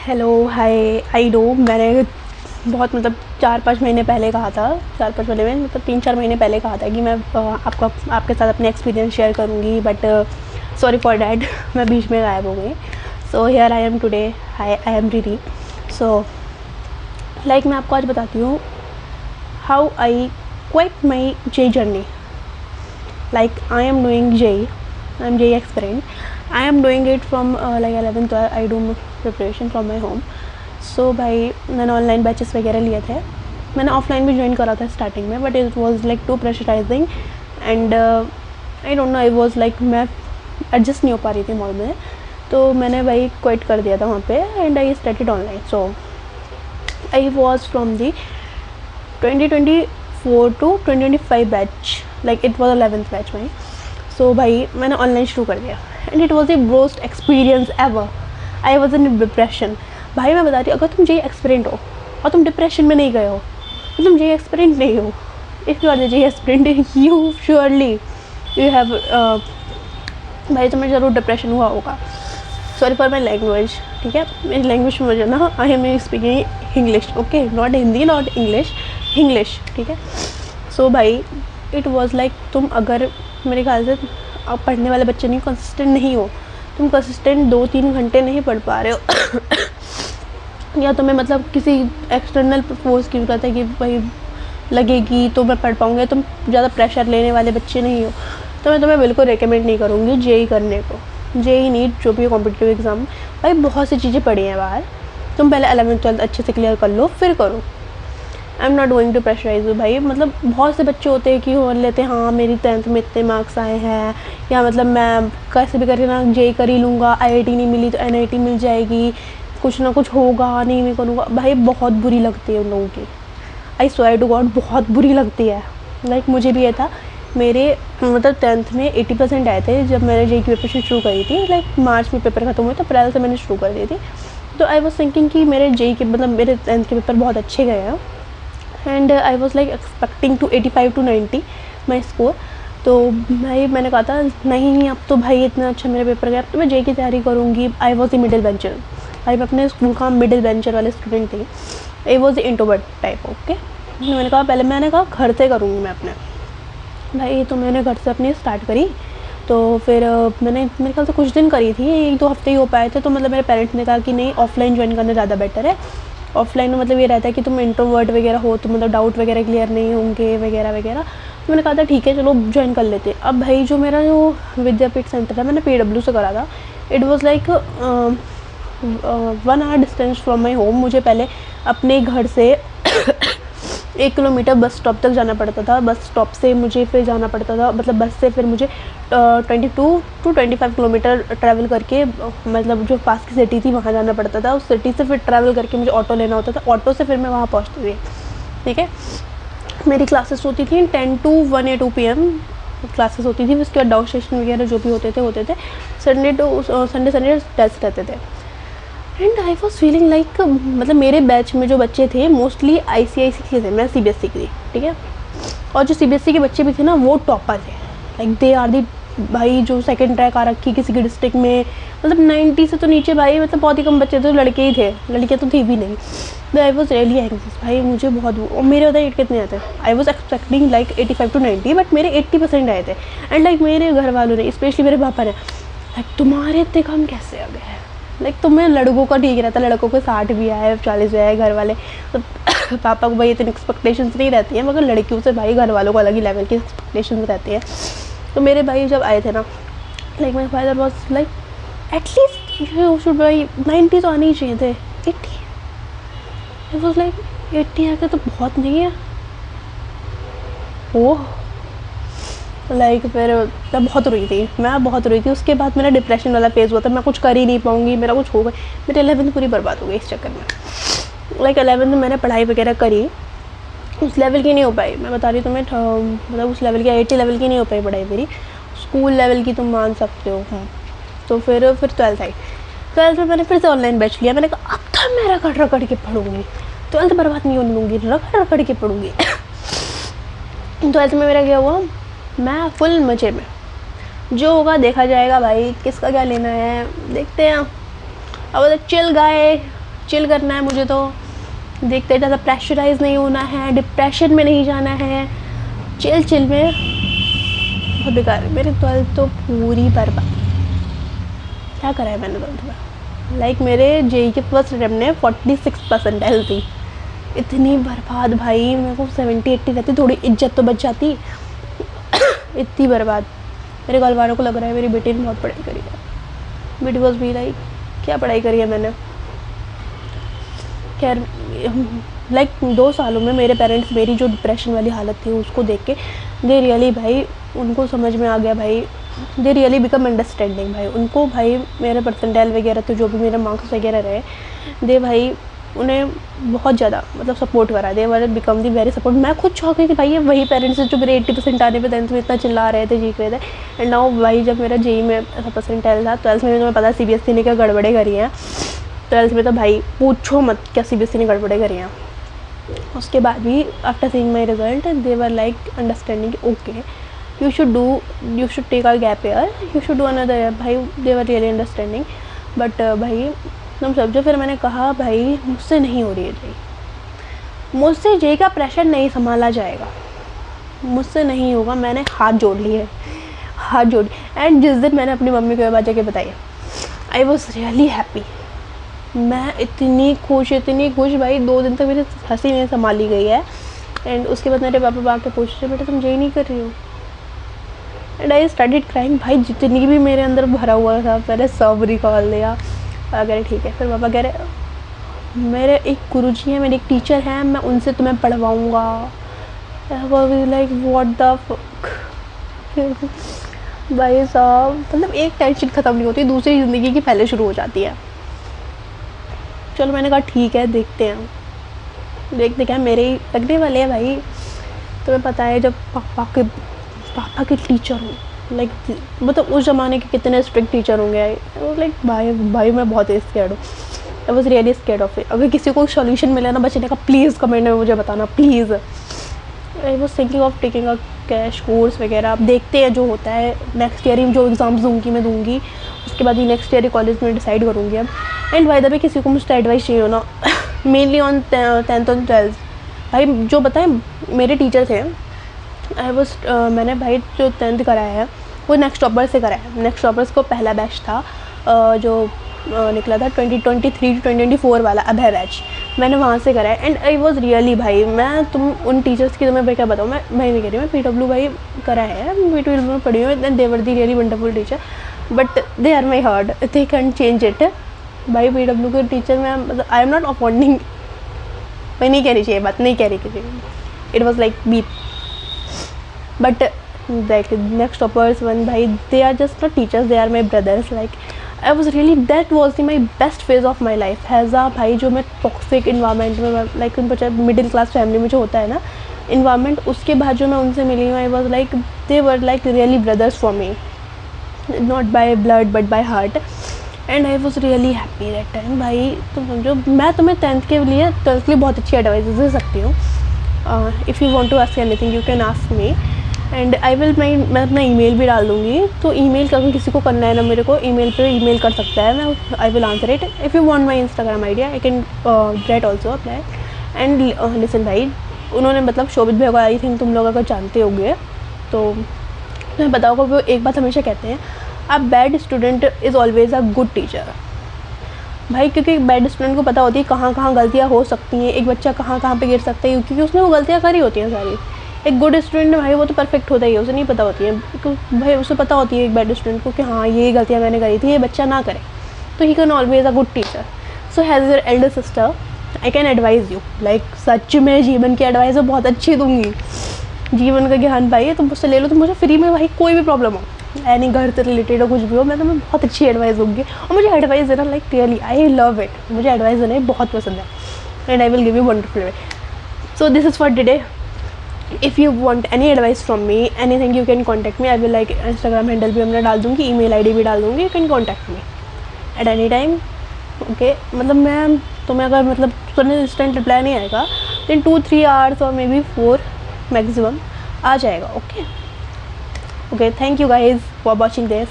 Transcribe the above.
Hello hi. I know मैंने बहुत मतलब 4-5 महीने पहले कहा था, 4-5 महीने में मतलब 3-4 महीने पहले कहा था कि मैं आपके साथ अपने एक्सपीरियंस शेयर करूँगी, बट सॉरी फॉर डैट मैं बीच में गायब हो गई। So here I am today, I am ready. So like मैं आपको आज बताती हूँ how I quit my J journey. Like I am doing JEE, I am JEE aspirant. I am doing it from like 11th. I do preparation from my home. So भाई मैंने online batches वगैरह लिए थे, मैंने offline भी join करा था starting में, but it was like to pressurising and I don't know, I was like मैं एडजस्ट नहीं हो पा रही थी मॉल में, तो मैंने भाई क्विट कर दिया था वहाँ पे and I started online. So I was from the 2024 to 2025 batch, like it was 11th batch में. सो भाई मैंने ऑनलाइन शुरू कर दिया and it was the worst experience ever. I was in depression. भाई मैं बता रही हूँ, अगर तुम जे एक्सपीरियंट हो और तुम डिप्रेशन में नहीं गए हो तो तुम जे एक्सपीरियंट नहीं हो. If you are the J experienced you surely you have भाई तुम्हें ज़रूर डिप्रेशन हुआ होगा. सॉरी फॉर माई लैंग्वेज, ठीक है. मेरी लैंग्वेज में मुझे ना, I am speaking English, okay, not Hindi not English, English, ठीक है. सो भाई इट वॉज़ लाइक तुम अगर मेरे ख्याल से आप पढ़ने वाले बच्चे नहीं, कंसिस्टेंट नहीं हो, तुम कंसिस्टेंट 2-3 घंटे नहीं पढ़ पा रहे हो या तुम्हें मतलब किसी एक्सटर्नल फोर्स की ज़रूरत है कि भाई लगेगी तो मैं पढ़ पाऊँगी, तुम ज़्यादा प्रेशर लेने वाले बच्चे नहीं हो, तो मैं तुम्हें बिल्कुल रिकमेंड नहीं करूँगी जेई करने को. जेई नीट जो भी कॉम्पिटिटिव एग्ज़ाम, भाई बहुत सी चीज़ें पढ़ी हैं बाहर, तुम पहले 11th-12th अच्छे से क्लियर कर लो फिर करो. I am not going to pressurise you. भाई मतलब बहुत से बच्चे होते हैं कि हो लेते हैं, हाँ मेरी 10th में इतने मार्क्स आए हैं, या मतलब मैं कैसे भी करके ना जेई कर ही लूँगा, आईआईटी नहीं मिली तो एनआईटी मिल जाएगी, कुछ ना कुछ होगा, नहीं मैं करूँगा. भाई बहुत बुरी लगती है उन लोगों की. आई स्वेयर टू गॉड बहुत बुरी लगती है. लाइक मुझे भी ये था, मेरे मतलब 10th में 80% आए थे जब मैंने जेई की प्रिपरेशन शुरू करी थी. लाइक मार्च में पेपर खत्म हुए तो अप्रैल से मैंने शुरू कर दी थी. तो आई वॉज थिंकिंग कि मेरे जेई के मतलब मेरे 10th के पेपर बहुत अच्छे गए हैं and I was like expecting to 85 to 90 my score. तो भाई मैंने कहा था नहीं अब तो भाई इतना अच्छा मेरे पेपर गया, अब तो मैं जेई की तैयारी करूँगी. I was the middle bencher. भाई मैं अपने स्कूल का मिडिल बेंचर वाले स्टूडेंट थी. आई was the introvert type, okay. मैंने कहा पहले मैंने कहा घर से करूँगी मैं अपने. भाई तो मैंने घर से अपनी स्टार्ट करी. तो फिर मैंने मेरे ख्याल से कुछ दिन करी थी, 1-2 हफ्ते ही हो पाए थे. तो मतलब मेरे पेरेंट्स ने कहा कि नहीं ऑफलाइन ज्वाइन करना ज़्यादा बेटर है. ऑफलाइन में मतलब ये रहता है कि तुम इंट्रोवर्ट वगैरह हो तो मतलब डाउट वगैरह क्लियर नहीं होंगे वगैरह वगैरह. तो मैंने कहा था ठीक है चलो ज्वाइन कर लेते. अब भाई जो मेरा जो विद्यापीठ सेंटर है मैंने PW से करा था. It was like 1 hour distance from my home. मुझे पहले अपने घर से 1 किलोमीटर बस स्टॉप तक जाना पड़ता था. बस स्टॉप से मुझे फिर जाना पड़ता था, मतलब बस से फिर मुझे 22 to 25 किलोमीटर ट्रैवल करके मतलब जो पास की सिटी थी वहाँ जाना पड़ता था. उस सिटी से फिर ट्रैवल करके मुझे ऑटो लेना होता था, ऑटो से फिर मैं वहाँ पहुँचती थी, ठीक है. मेरी क्लासेस होती थी 10 to 1 या 2 PM क्लासेस होती थी. उसके बाद डाउट सेशन वगैरह जो भी होते थे. संडे टेस्ट रहते थे. And I was feeling like मतलब मेरे बैच में जो बच्चे थे मोस्टली ICIC के थे, मैं CBSE की थी, ठीक है. और जो CBSE के बच्चे भी थे ना वो टॉपर थे. लाइक दे आर दी भाई जो सेकंड रैंक आ रखी किसी के डिस्ट्रिक्ट में, मतलब 90 से तो नीचे भाई मतलब बहुत ही कम बच्चे थे, लड़के ही थे, लड़कियाँ तो थी भी नहीं. तो आई वॉज रियली एंग्जियस. भाई मुझे बहुत, और मेरे बताइए कितने आए थे. I was expecting like 85 to 90, but मेरे 80% आए थे. एंड लाइक मेरे घर वालों ने, स्पेशली मेरे पापा ने, लाइक तुम्हारे इतने कम कैसे आ गए. लाइक तुम्हें लड़कों का ठीक रहता, लड़कों को 60 भी आए 40 भी आए घर वाले, तो पापा को भाई इतनी एक्सपेक्टेशंस नहीं रहती हैं, मगर लड़कियों से भाई घर वालों को अलग ही लेवल की एक्सपेक्टेशंस रहती हैं. तो मेरे भाई जब आए थे ना, like my father was like at least you should भाई 90 तो आने ही चाहिए थे. 80 आई वॉज लाइक 80 आ गए तो बहुत नहीं है. ओह लाइक फिर मैं बहुत रोई थी. उसके बाद मेरा डिप्रेशन वाला फेज़ हुआ था, मैं कुछ कर ही नहीं पाऊँगी, मेरा कुछ होगा. मेरी 11th पूरी बर्बाद हो गई इस चक्कर में. लाइक 11th में मैंने पढ़ाई वगैरह करी, उस लेवल की नहीं हो पाई. मैं बता रही हूँ तुम्हें, मतलब उस लेवल की IIT लेवल की नहीं हो पाई पढ़ाई मेरी, स्कूल लेवल की तुम मान सकते हो. तो फिर 12th आई. 12th में मैंने फिर से ऑनलाइन बैच लिया. मैंने कहा अब तो मैं रगड़ के पढ़ूँगी, 12th बर्बाद नहीं होने दूँगी, रगड़ के पढ़ूँगी. 12th में मेरा क्या हुआ, मैं फुल मज़े में, जो होगा देखा जाएगा भाई, किसका क्या लेना है देखते हैं. अब चिल गाय चिल करना है मुझे, तो देखते ज़्यादा प्रेशराइज नहीं होना है, डिप्रेशन में नहीं जाना है, चिल चिल में। बहुत बेकार है मेरी 12th तो पूरी बर्बाद। क्या करा है मैंने 12th में? लाइक मेरे जेई के फर्स्ट अटेम्प्ट ने 46% थी, इतनी बर्बाद भाई। मेरे को 70-80 रहती, थोड़ी इज्जत तो बच जाती। इतनी बर्बाद। मेरे घर वालों को लग रहा है मेरी बेटी ने बहुत पढ़ाई करी है। बेटी वॉज बी लाइक क्या पढ़ाई करी है मैंने। खैर लाइक 2 सालों में मेरे पेरेंट्स मेरी जो डिप्रेशन वाली हालत थी उसको देख के दे रियली भाई, उनको समझ में आ गया भाई, दे रियली बिकम अंडरस्टैंडिंग भाई। उनको भाई मेरे परसेंटाइल वगैरह तो जो भी मेरे मार्क्स वगैरह रहे, दे भाई उन्हें बहुत ज़्यादा मतलब सपोर्ट करा, दे वाले बिकम दी वेरी सपोर्ट। मैं खुद शौक है कि भाई ये वही पेरेंट्स जो मेरे 80% आने पे 10th में इतना चिल्ला रहे थे, जीत रहे थे। एंड नाउ भाई जब मेरा जेई में ऐसा परसेंटाइल था, 12th में तुम्हें पता CBSE ने क्या गड़बड़े करी हैं। 12th में तो भाई पूछो मत क्या CBSE ने गड़बड़े करी हैं। उसके बाद भी after seeing my result they were like understanding okay you should take a gap year, you should do another year. भाई they were really understanding. But भाई तुम समझो, फिर मैंने कहा भाई मुझसे नहीं हो रही है जेई, मुझसे जेई का प्रेशर नहीं संभाला जाएगा, मुझसे नहीं होगा। मैंने हाथ जोड़ लिए, हाथ जोड़। एंड जिस दिन मैंने अपनी मम्मी को ये बात जाके बताई, आई वॉज रियली हैप्पी। मैं इतनी खुश भाई, 2 दिन तक मेरी हंसी नहीं संभाली गई है। एंड उसके बाद मेरे पापा आके पूछ रहे बेटा तुम जेई नहीं कर रही हो? And I started crying. भाई जितनी भी मेरे अंदर भरा हुआ था मैंने सब रिकॉल लिया। अगर ठीक है, फिर पापा कह रहे मेरे एक गुरुजी हैं, मेरे एक टीचर हैं, मैं उनसे तुम्हें पढ़वाऊँगा। लाइक व्हाट द फक भाई साहब, मतलब एक टेंशन ख़त्म नहीं होती, दूसरी ज़िंदगी की पहले शुरू हो जाती है। चलो मैंने कहा ठीक है, देखते हैं क्या मेरे ही लगने वाले हैं भाई। तुम्हें पता है जब पापा के टीचर हो, लाइक मतलब उस ज़माने के कितने स्ट्रिक्ट टीचर होंगे। लाइक भाई मैं बहुत स्कैर्ड हूँ। आई was really scared of it. अगर किसी को सोल्यूशन मिले ना बचने का, प्लीज़ कमेंट में मुझे बताना please. I was thinking of taking a cash course वगैरह। अब देखते हैं जो होता है। नेक्स्ट ईयर ही जो एग्ज़ाम्स मैं दूँगी, उसके बाद ही नेक्स्ट ईयर ही कॉलेज में डिसाइड करूँगी अब। एंड भाई द वे किसी को मुझसे एडवाइस चाहिए हो ना, मेनली ऑन 10th और 12th। भाई जो बताएं मेरे टीचर थे, आई वॉज मैंने भाई जो 10th कराया है वो नेक्स्ट टॉपर से कराया है। नेक्स्ट टॉपर्स को पहला बैच था जो निकला था 2023-2024 वाला अभय बैच, मैंने वहाँ से कराया। एंड आई वॉज रियली भाई, मैं उन टीचर्स की तुम्हें क्या बताऊँ, मैं नहीं कह रही हूँ, मैं PW भाई कराया है, PW में पढ़ी हूँ। And they were the really wonderful teacher, but they are my heart, they can change it. भाई PW के टीचर में मतलब आई एम नॉट अफोर्डिंग, मैं नहीं कह रही चाहिए बात, नहीं कह रही किसी, it was like beep. But like next toppers one भाई, they are just not teachers, they are my brothers. Like I was really, that was the my best phase of my life. Has a भाई जो मैं toxic environment में, like middle class family में जो होता है ना इन्वायरमेंट, उसके बाद जो मैं उनसे मिली हूँ, आई was like they were like really brothers for me, not by blood but by heart. And I was really happy that time. भाई तुम समझो, मैं तुम्हें 10th के लिए बहुत अच्छी एडवाइस दे सकती हूँ। If you want to ask anything you can ask me. And I will, मैं अपना ईमेल भी डाल दूँगी, तो ईमेल कभी किसी को करना है ना मेरे को, ईमेल पे ईमेल कर सकता है, मैं I will answer it. If you want my Instagram ID I can get also apply. And listen भाई, उन्होंने मतलब शोभित भैया को आई थिंक तुम लोग अगर जानते होंगे तो तुम्हें पता होगा, वो एक बात हमेशा कहते हैं, a bad student is always a good teacher. भाई क्योंकि बैड स्टूडेंट को पता होती है कहाँ कहाँ गलतियाँ हो सकती हैं, एक बच्चा कहाँ कहाँ पे गिर सकता है, क्योंकि उसने वो गलतियाँ करी होती हैं सारी। एक गुड स्टूडेंट भाई वो तो परफेक्ट होता ही है, उसे नहीं पता होती है, भाई उसे पता होती है एक बैड स्टूडेंट को कि हाँ ये गलतियाँ मैंने करी थी, ये बच्चा ना करे, तो he can always a good teacher. So has your elder sister I can advise you, like सच में जीवन की एडवाइस मैं बहुत अच्छी दूँगी, जीवन का ज्ञान भाई तुम मुझसे ले लो, तुम मुझे फ्री में, भाई कोई भी प्रॉब्लम हो, यानी घर से रिलेटेड हो कुछ भी हो, मैं तुम्हें बहुत अच्छी एडवाइस दूँगी। और मुझे एडवाइस देना like really I love it, मुझे एडवाइस देना बहुत पसंद है, and I will give you wonderful way. So this is for today. If you want any advice from me, anything you can contact me. I will like Instagram handle भी मैं डाल दूँगी, email ID भी डाल दूँगी, you can contact me at any time. Okay, मतलब मैं तुम्हें अगर मतलब तुरंत इंस्टेंट रिप्लाई नहीं आएगा then 2-3 hours और मे बी 4 मैक्सिमम आ जाएगा। Okay, thank you guys for watching this.